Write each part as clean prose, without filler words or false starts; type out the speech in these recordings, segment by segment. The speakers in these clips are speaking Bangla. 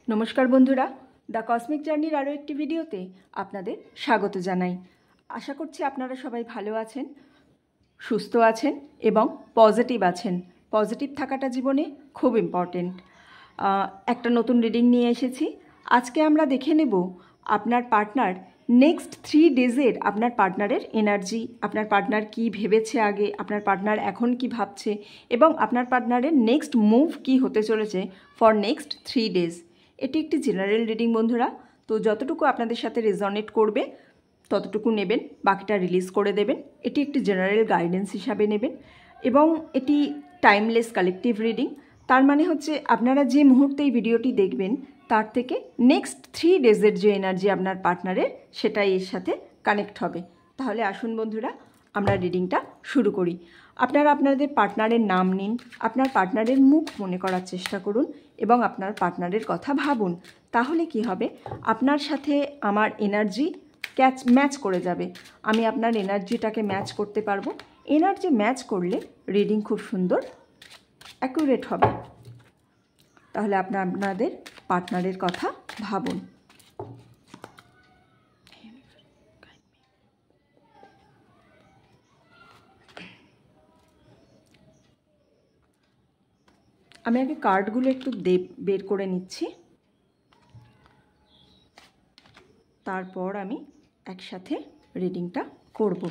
নমস্কার বন্ধুরা, দ্য কসমিক জার্নির আরও একটি ভিডিওতে আপনাদের স্বাগত জানাই। আশা করছি আপনারা সবাই ভালো আছেন, সুস্থ আছেন এবং পজিটিভ আছেন। পজিটিভ থাকাটা জীবনে খুব ইম্পর্টেন্ট। একটা নতুন রিডিং নিয়ে এসেছি। আজকে আমরা দেখে নেব আপনার পার্টনার নেক্সট 3 ডেজের আপনার পার্টনারের এনার্জি, আপনার পার্টনার কি ভেবেছে আগে, আপনার পার্টনার এখন কি ভাবছে এবং আপনার পার্টনারের নেক্সট মুভ কি হতে চলেছে ফর নেক্সট 3 ডেজ। এটি একটি জেনারেল রিডিং বন্ধুরা, তো যতটুকু আপনাদের সাথে রেজনেট করবে ততটুকু নেবেন, বাকিটা রিলিজ করে দেবেন। এটি একটি জেনারেল গাইডেন্স হিসাবে নেবেন এবং এটি টাইমলেস কালেকটিভ রিডিং। তার মানে হচ্ছে আপনারা যে মুহূর্তে এই ভিডিওটি দেখবেন তার থেকে নেক্সট 3 ডেজের যে এনার্জি আপনার পার্টনারের সেটাই এর সাথে কানেক্ট হবে। তাহলে আসুন বন্ধুরা, আমরা রিডিংটা শুরু করি। আপনারা আপনাদের পার্টনারের নাম নিন, আপনার পার্টনারের মুখ মনে করার চেষ্টা করুন এবং আপনার পার্টনারের কথা ভাবুন। তাহলে কি হবে, আপনার সাথে আমার এনার্জি ম্যাচ করে যাবে। আমি আপনার এনার্জিটাকে ম্যাচ করতে পারবো। এনার্জি ম্যাচ করলে রিডিং খুব সুন্দর অ্যাকুরেট হবে। তাহলে আপনাদের পার্টনারের কথা ভাবুন। আমি আগে কার্ডগুলো একটু বের করে নিচ্ছি, তারপর আমি একসাথে রিডিংটা করব।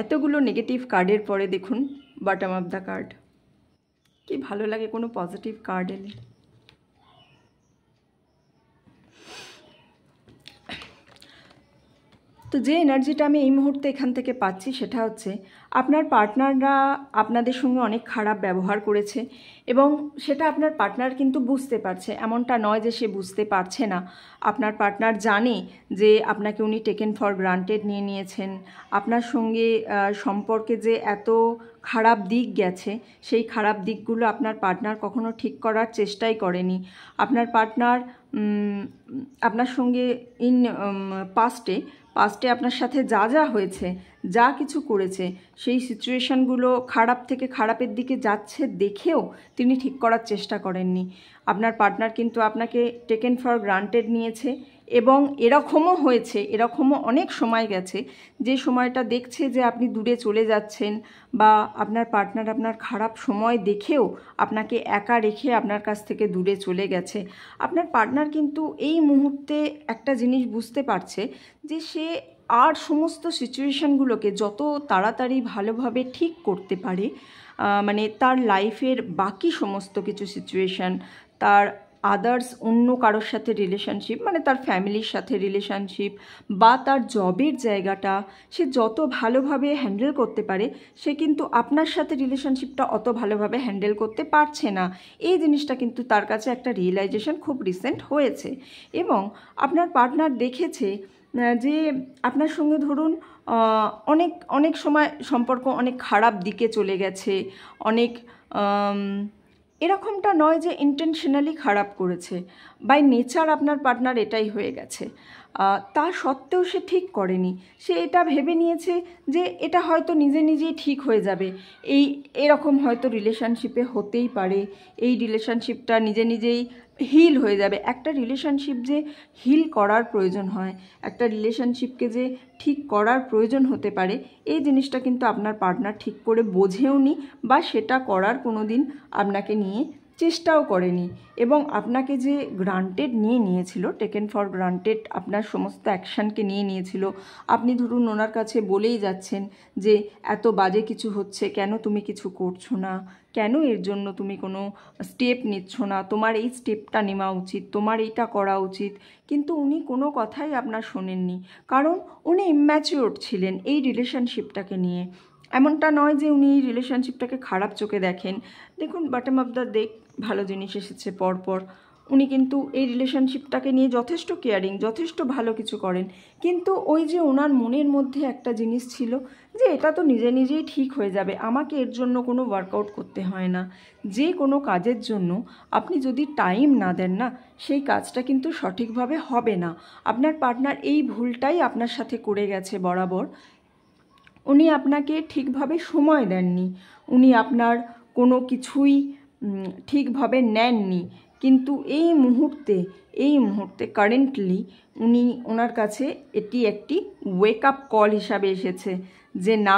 এতগুলো নেগেটিভ কার্ডের পরে দেখুন বটম অফ দ্য কার্ড। কি ভালো লাগে কোনো পজিটিভ কার্ড এলে। তো যে এনার্জিটা আমি এই মুহূর্তে এখান থেকে পাচ্ছি সেটা হচ্ছে আপনার পার্টনাররা আপনাদের সঙ্গে অনেক খারাপ ব্যবহার করেছে এবং সেটা আপনার পার্টনার কিন্তু বুঝতে পারছে। এমনটা নয় যে সে বুঝতে পারছে না। আপনার পার্টনার জানে যে আপনাকে উনি টেকেন ফর গ্রান্টেড নিয়ে নিয়েছেন। আপনার সঙ্গে সম্পর্কে যে এত খারাপ দিক গেছে সেই খারাপ দিকগুলো আপনার পার্টনার কখনো ঠিক করার চেষ্টাই করেনি। আপনার পার্টনার আপনার সঙ্গে পাস্টে আপনার সাথে যা যা হয়েছে, যা কিছু করেছে, সেই সিচুয়েশানগুলো খারাপ থেকে খারাপের দিকে যাচ্ছে দেখেও তিনি ঠিক করার চেষ্টা করেননি। আপনার পার্টনার কিন্তু আপনাকে টেকেন ফর গ্রান্টেড নিয়েছে এবং এরকমও অনেক সময় গেছে যে সময়টা দেখছে যে আপনি দূরে চলে যাচ্ছেন বা আপনার পার্টনার আপনার খারাপ সময় দেখেও আপনাকে একা রেখে আপনার কাছ থেকে দূরে চলে গেছে। আপনার পার্টনার কিন্তু এই মুহূর্তে একটা জিনিস বুঝতে পারছে যে সে আর সমস্ত সিচুয়েশানগুলোকে যত তাড়াতাড়ি ভালোভাবে ঠিক করতে পারে, মানে তার লাইফের বাকি সমস্ত কিছু সিচুয়েশান, তার আদার্স অন্য কারোর সাথে রিলেশনশিপ, মানে তার ফ্যামিলির সাথে রিলেশনশিপ বা তার জবের জায়গাটা সে যত ভালোভাবে হ্যান্ডেল করতে পারে, সে কিন্তু আপনার সাথে রিলেশনশিপটা অত ভালোভাবে হ্যান্ডেল করতে পারছে না। এই জিনিসটা কিন্তু তার কাছে একটা রিয়েলাইজেশন খুব রিসেন্ট হয়েছে এবং আপনার পার্টনার দেখেছে যে আপনার সঙ্গে ধরুন অনেক সময় সম্পর্ক অনেক খারাপ দিকে চলে গেছে, অনেক এরকমটা নয় যে ইন্টেনশনালি খারাপ করেছে, বাই নেচার আপনার পার্টনার এটাই হয়ে গেছে। তা সত্ত্বেও সে ঠিক করেনি। সে এটা ভেবে নিয়েছে যে এটা হয়তো নিজে নিজেই ঠিক হয়ে যাবে, এরকম হয়তো রিলেশনশিপে হতেই পারে, এই রিলেশনশিপটা নিজে নিজেই হিল হয়ে যাবে। একটা রিলেশনশিপ যে হিল করার প্রয়োজন হয়, একটা রিলেশনশিপকে যে ঠিক করার প্রয়োজন হতে পারে, এই জিনিসটা কিন্তু আপনার পার্টনার ঠিক করে বোঝেও নি বা সেটা করার কোনো দিন আপনাকে নিয়ে চেষ্টাও করেনি। এবং আপনাকে যে গ্রান্টেড নিয়েছিল, টেকেন ফর গ্রান্টেড আপনার সমস্ত অ্যাকশানকে নিয়েছিল। আপনি ধরুন ওনার কাছে বলেই যাচ্ছেন যে এত বাজে কিছু হচ্ছে, কেন তুমি কিছু করছো না, কেন এর জন্য তুমি কোনো স্টেপ নিচ্ছ না, তোমার এই স্টেপটা নেওয়া উচিত, তোমার এইটা করা উচিত। কিন্তু উনি কোনো কথাই আপনার শোনেননি, কারণ উনি ইম্যাচিওর ছিলেন এই রিলেশনশিপটাকে নিয়ে। এমনটা নয় যে উনি এই রিলেশনশিপটাকে খারাপ চোখে দেখেন। দেখুন বটম অফ দ্য ডেক ভালো জিনিস এসেছে পরপর। উনি কিন্তু এই রিলেশনশিপটাকে নিয়ে যথেষ্ট কেয়ারিং, যথেষ্ট ভালো কিছু করেন। কিন্তু ওই যে ওনার মনের মধ্যে একটা জিনিস ছিল যে এটা তো নিজে নিজেই ঠিক হয়ে যাবে, আমাকে এর জন্য কোনো ওয়ার্কআউট করতে হয় না। যে কোনো কাজের জন্য আপনি যদি টাইম না দেন না, সেই কাজটা কিন্তু সঠিকভাবে হবে না। আপনার পার্টনার এই ভুলটাই আপনার সাথে করে গেছে বরাবর। উনি আপনাকে ঠিকভাবে সময় দেননি, উনি আপনার কোনো কিছুই ঠিকভাবে নেননি। কিন্তু এই মুহূর্তে কারেন্টলি ওনার কাছে এটি একটি ওয়েক আপ কল হিসাবে এসেছে যে না,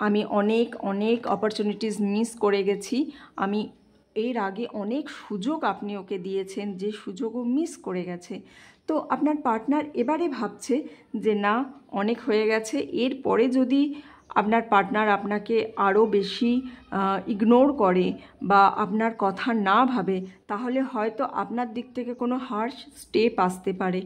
আমি অনেক অনেক অপরচুনিটিস মিস করে গেছি, আমি এর আগে অনেক সুযোগ আপনি ওকে দিয়েছেন, যে সুযোগও মিস করে গেছে। তো আপনার পার্টনার এবারে ভাবছে যে না, অনেক হয়ে গেছে, এরপরে যদি আপনার পার্টনার আপনাকে আরও বেশি ইগনোর করে বা আপনার কথা না ভাবে, তাহলে হয়তো আপনার দিক থেকে কোনো হার্শ স্টেপ আসতে পারে।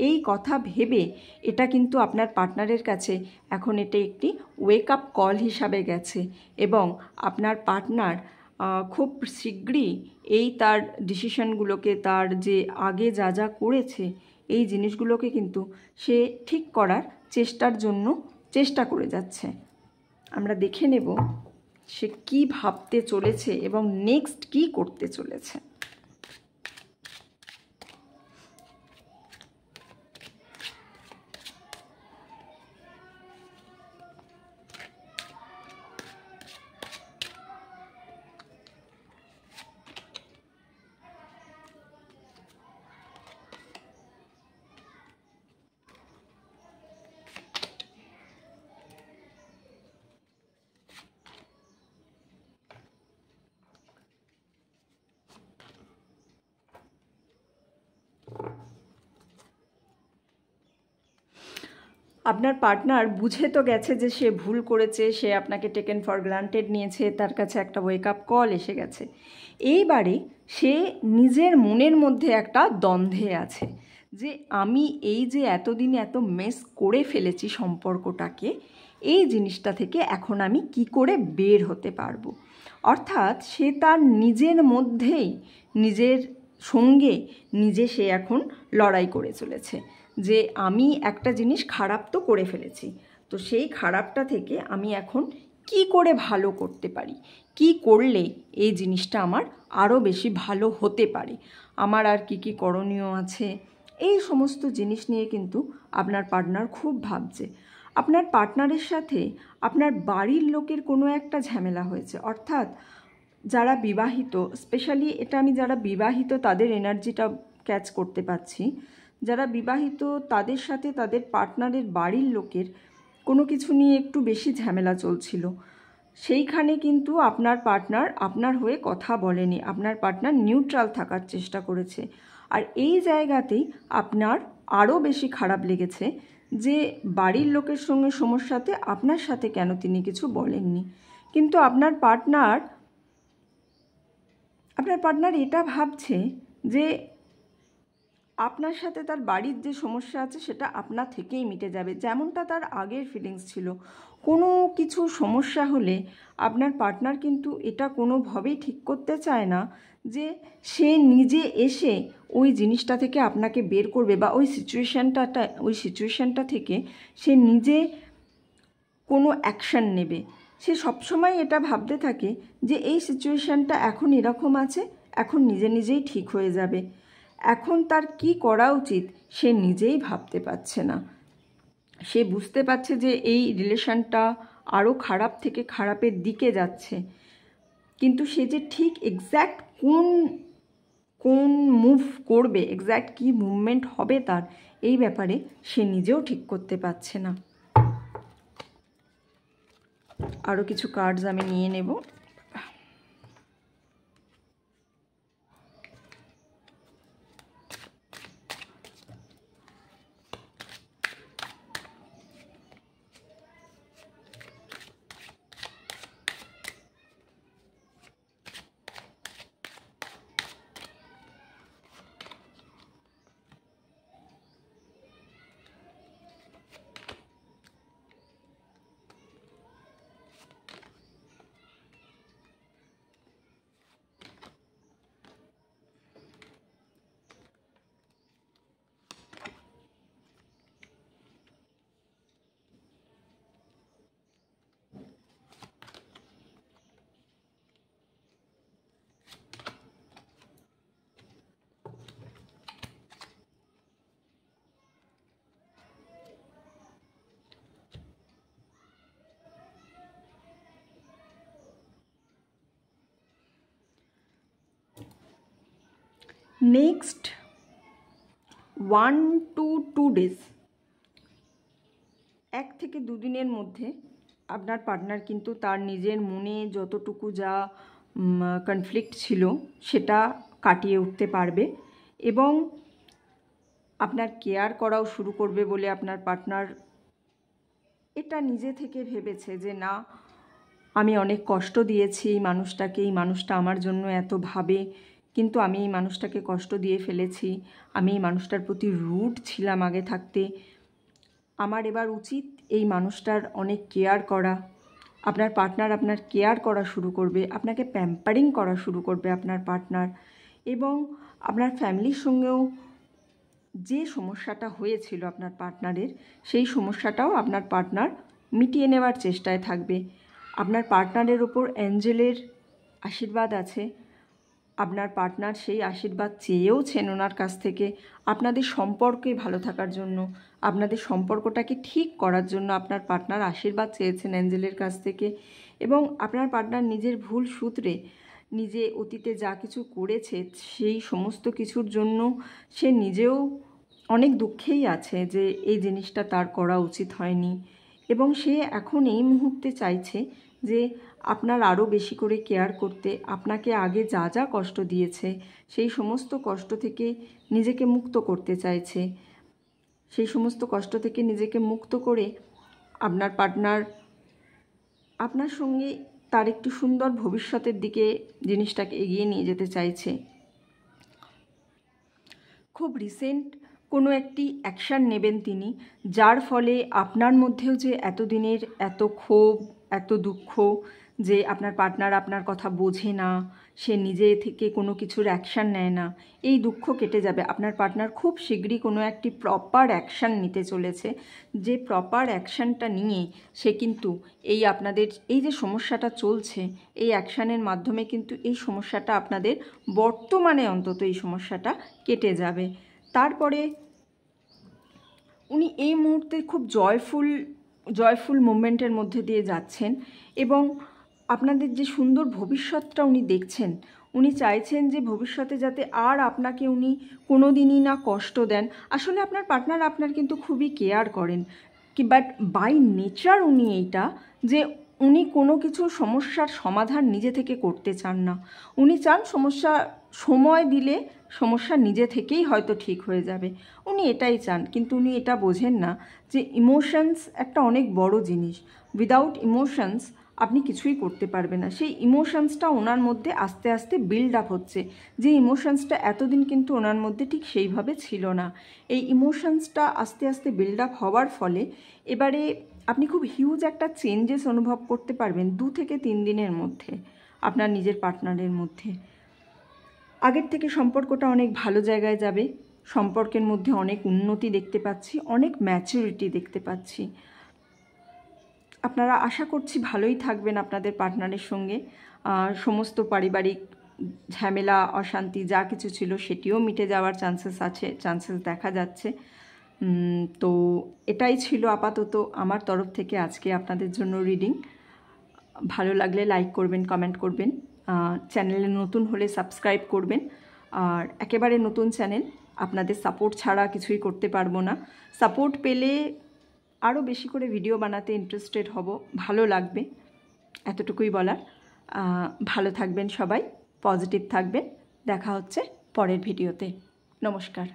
এই কথা ভেবে এটা কিন্তু আপনার পার্টনারের কাছে এখন এটা একটি ওয়েক আপ কল হিসাবে গেছে, এবং আপনার পার্টনার খুব শীঘ্রই এই তার ডিসিশনগুলোকে, তার যে আগে যা যা করেছে এই জিনিসগুলোকে কিন্তু সে ঠিক করার চেষ্টা করে যাচ্ছে। আমরা দেখে নেব সে কি ভাবতে চলেছে এবং নেক্সট কি করতে চলেছে। আপনার পার্টনার বুঝে তো গেছে যে সে ভুল করেছে, সে আপনাকে টেকেন ফর গ্রান্টেড নিয়েছে, তার কাছে একটা ওয়েক আপ কল এসে গেছে। এইবারে সে নিজের মনের মধ্যে একটা দ্বন্দ্বে আছে যে আমি এই যে এতদিন এত মেস করে ফেলেছি সম্পর্কটাকে, এই জিনিসটা থেকে এখন আমি কি করে বের হতে পারবো। অর্থাৎ সে তার নিজের মধ্যেই নিজের সঙ্গে সে এখন লড়াই করে চলেছে যে আমি একটা জিনিস খারাপ তো করে ফেলেছি, তো সেই খারাপটা থেকে আমি এখন কি করে ভালো করতে পারি, কি করলে এই জিনিসটা আমার আরও বেশি ভালো হতে পারে, আমার আর কি কি করণীয় আছে, এই সমস্ত জিনিস নিয়ে কিন্তু আপনার পার্টনার খুব ভাবছে। আপনার পার্টনারের সাথে আপনার বাড়ির লোকের কোনো একটা ঝামেলা হয়েছে, অর্থাৎ যারা বিবাহিত, স্পেশালি এটা আমি যারা বিবাহিত তাদের এনার্জিটা ক্যাচ করতে পারছি। যারা বিবাহিত তাদের সাথে তাদের পার্টনারের বাড়ির লোকের কোনো কিছু নিয়ে একটু বেশি ঝামেলা চলছিল, সেইখানে কিন্তু আপনার পার্টনার আপনার হয়ে কথা বলেনি, আপনার পার্টনার নিউট্রাল থাকার চেষ্টা করেছে। আর এই জায়গাতেই আপনার আরও বেশি খারাপ লেগেছে যে বাড়ির লোকের সঙ্গে সমস্যাতে আপনার সাথে কেন তিনি কিছু বলেননি। কিন্তু আপনার পার্টনার এটা ভাবছে যে আপনার সাথে তার বাড়ির যে সমস্যা আছে সেটা আপনা থেকেই মিটে যাবে, যেমনটা তার আগের ফিলিংস ছিল। কোনো কিছু সমস্যা হলে আপনার পার্টনার কিন্তু এটা কোনোভাবেই ঠিক করতে চায় না যে সে নিজে এসে ওই জিনিসটা থেকে আপনাকে বের করবে বা ওই সিচুয়েশানটা থেকে সে নিজে কোনো অ্যাকশান নেবে। সে সবসময় এটা ভাবতে থাকে যে এই সিচুয়েশানটা এখন এরকম আছে, এখন নিজেই ঠিক হয়ে যাবে। এখন তার কি করা উচিত সে নিজেই ভাবতে পারছে না। সে বুঝতে পারছে যে এই রিলেশনটা আরও খারাপ থেকে খারাপের দিকে যাচ্ছে, কিন্তু সে যে ঠিক এক্স্যাক্ট কোন মুভ করবে, এক্স্যাক্ট কী মুভমেন্ট হবে তার, এই ব্যাপারে সে নিজেও ঠিক করতে পারছে না। আরও কিছু কার্ডস আমি নিয়ে নেব। নেক্সট 1 to 2 ডেজ, 1 থেকে 2 দিনের মধ্যে আপনার পার্টনার কিন্তু তার নিজের মনে যতটুকু যা কনফ্লিক্ট ছিল সেটা কাটিয়ে উঠতে পারবে এবং আপনার কেয়ার করাও শুরু করবে বলে আপনার পার্টনার এটা নিজে থেকে ভেবেছে যে না, আমি অনেক কষ্ট দিয়েছি এই মানুষটাকে, এই মানুষটা আমার জন্য এত ভাবে, কিন্তু আমি এই মানুষটাকে কষ্ট দিয়ে ফেলেছি, আমি এই মানুষটার প্রতি রুড ছিলাম আগে থাকতে, আমার এবার উচিত এই মানুষটার অনেক কেয়ার করা। আপনার পার্টনার আপনার কেয়ার করা শুরু করবে, আপনাকে প্যাম্পারিং করা শুরু করবে আপনার পার্টনার, এবং আপনার ফ্যামিলির সঙ্গেও যে সমস্যাটা হয়েছিল আপনার পার্টনারের, সেই সমস্যাটাও আপনার পার্টনার মিটিয়ে নেওয়ার চেষ্টায় থাকবে। আপনার পার্টনারের ওপর অ্যাঞ্জেলের আশীর্বাদ আছে, আপনার পার্টনার সেই আশীর্বাদ চেয়েওছেন ওনার কাছ থেকে আপনাদের সম্পর্কে ভালো থাকার জন্য, আপনাদের সম্পর্কটাকে ঠিক করার জন্য আপনার পার্টনার আশীর্বাদ চেয়েছেন অ্যাঞ্জেলের কাছ থেকে। এবং আপনার পার্টনার নিজের ভুল সূত্রে নিজে অতীতে যা কিছু করেছে সেই সমস্ত কিছুর জন্য সে নিজেও অনেক দুঃখেই আছে যে এই জিনিসটা তার করা উচিত হয়নি, এবং সে এখন এই মুহূর্তে চাইছে যে আপনার আরও বেশি করে কেয়ার করতে, আপনাকে আগে যা যা কষ্ট দিয়েছে সেই সমস্ত কষ্ট থেকে নিজেকে মুক্ত করতে চাইছে। সেই সমস্ত কষ্ট থেকে নিজেকে মুক্ত করে আপনার পার্টনার আপনার সঙ্গে তার একটু সুন্দর ভবিষ্যতের দিকে জিনিসটাকে এগিয়ে নিয়ে যেতে চাইছে। খুব রিসেন্ট কোনো একটি অ্যাকশান নেবেন তিনি, যার ফলে আপনার মধ্যেও যে এতদিনের এত ক্ষোভ, এত দুঃখ যে আপনার পার্টনার আপনার কথা বোঝে না, সে নিজে থেকে কোনো কিছুর অ্যাকশান নেয় না, এই দুঃখ কেটে যাবে। আপনার পার্টনার খুব শীঘ্রই কোনো একটি প্রপার অ্যাকশান নিতে চলেছে, যে প্রপার অ্যাকশানটা নিয়ে সে কিন্তু এই আপনাদের এই যে সমস্যাটা চলছে এই অ্যাকশানের মাধ্যমে কিন্তু এই সমস্যাটা আপনাদের বর্তমানে অন্তত এই সমস্যাটা কেটে যাবে। তারপরে উনি এই মুহূর্তে খুব জয়ফুল মুভমেন্টের মধ্যে দিয়ে যাচ্ছেন এবং আপনাদের যে সুন্দর ভবিষ্যৎটা উনি দেখছেন, উনি চাইছেন যে ভবিষ্যতে যাতে আর আপনাকে উনি কোনো দিনই না কষ্ট দেন। আসলে আপনার পার্টনার আপনার কিন্তু খুবই কেয়ার করেন, বাট বাই নেচার উনি এইটা যে উনি কোনো কিছু সমস্যার সমাধান নিজে থেকে করতে চান না। উনি চান সমস্যা সময় দিলে সমস্যা নিজে থেকেই হয়তো ঠিক হয়ে যাবে, উনি এটাই চান। কিন্তু উনি এটা বোঝেন না যে ইমোশনস একটা অনেক বড় জিনিস, উইদাউট ইমোশনস আপনি কিছুই করতে পারবেন না। সেই ইমোশনসটা ওনার মধ্যে আস্তে আস্তে বিল্ড আপ হচ্ছে, যে ইমোশনসটা এতদিন কিন্তু ওনার মধ্যে ঠিক সেইভাবে ছিল না। এই ইমোশনসটা আস্তে আস্তে বিল্ড আপ হওয়ার ফলে এবারে আপনি খুব হিউজ একটা চেঞ্জেস অনুভব করতে পারবেন 2 থেকে 3 দিনের মধ্যে আপনার নিজের পার্টনারের মধ্যে। আগের থেকে সম্পর্কটা অনেক ভালো জায়গায় যাবে, সম্পর্কের মধ্যে অনেক উন্নতি দেখতে পাচ্ছি, অনেক ম্যাচুরিটি দেখতে পাচ্ছি। আপনারা আশা করছি ভালোই থাকবেন আপনাদের পার্টনারের সঙ্গে, সমস্ত পারিবারিক ঝামেলা অশান্তি যা কিছু ছিল সেটিও মিটে যাওয়ার চান্সেস দেখা যাচ্ছে। তো এটাই ছিল আপাতত আমার তরফ থেকে আজকে আপনাদের জন্য রিডিং। ভালো লাগলে লাইক করবেন, কমেন্ট করবেন, চ্যানেলে নতুন হলে সাবস্ক্রাইব করবেন। আর একেবারে নতুন চ্যানেল, আপনাদের সাপোর্ট ছাড়া কিছুই করতে পারবো না। সাপোর্ট পেলে আরও বেশি করে ভিডিও বানাতে ইন্টারেস্টেড হব, ভালো লাগবে, এতটুকুই বলার। ভালো থাকবেন সবাই, পজিটিভ থাকবেন। দেখা হচ্ছে পরের ভিডিওতে। নমস্কার।